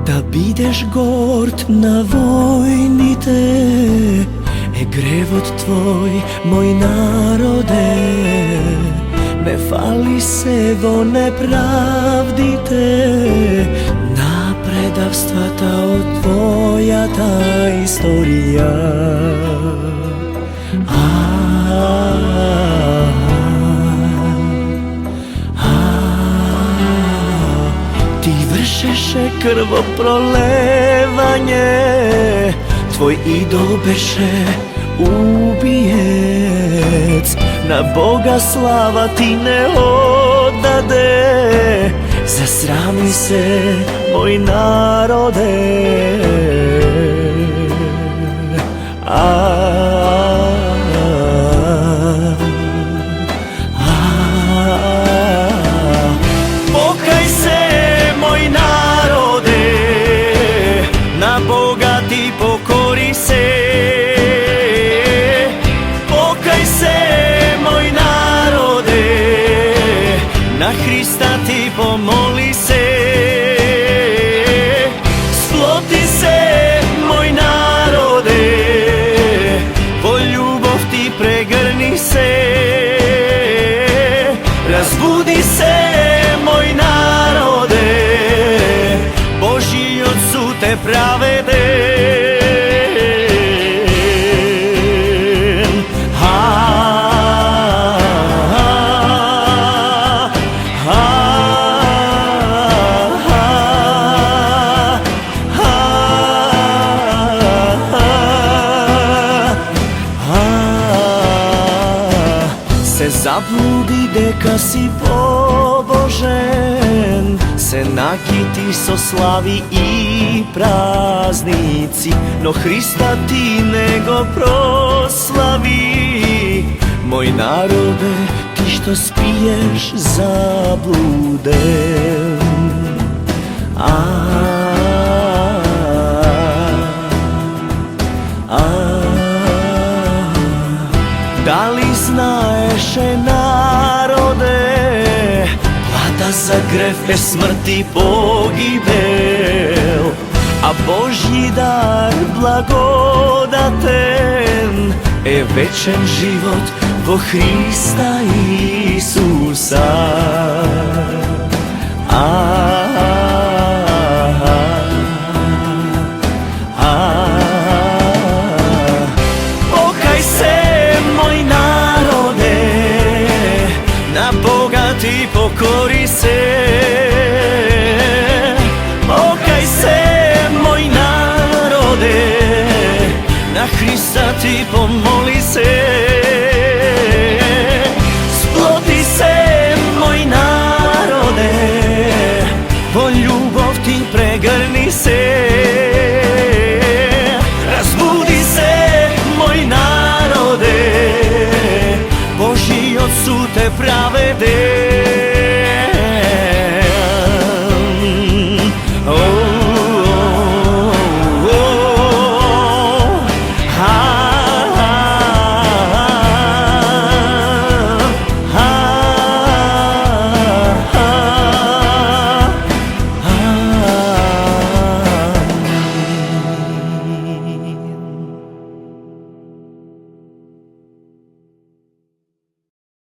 Da bideš gord na vojните, grevot tvoj, moj narode. Ne fali se vo nepravdite, napredavstvата od твоята историја. Ti vršеше krvoprolevanje, tvoj idol beše ubijec. Na Boga slava ti ne odade, zasrami se moj narode. Pokaj se moj narode, na Boga ti pokori se. Pokaj se moj narode, na Hrista ti pomoli se. Sploti se moj narode, po ljubov ti pregrni se. Razbudi se moj narode, Božji Otcu te pravede. Se zabludi дека si pobožen, se nakiti so slavi i praznici, no Hrista ti nego proslavi. Moj narode, ti što spiješ zabluden. Da li znaeše narode, plata za grev je smrt i pogibel, a Božji dar blagodaten je večen život vo Hrista Isusa. Pokaj se moj narode, na Boga ti pokori se. Pokaj se moj narode, na Hrista ti pomoli se. Sploti se moj narode, po ljubov ti pregrni se. Razbudi se moj narode, Božji Otcu te pravi.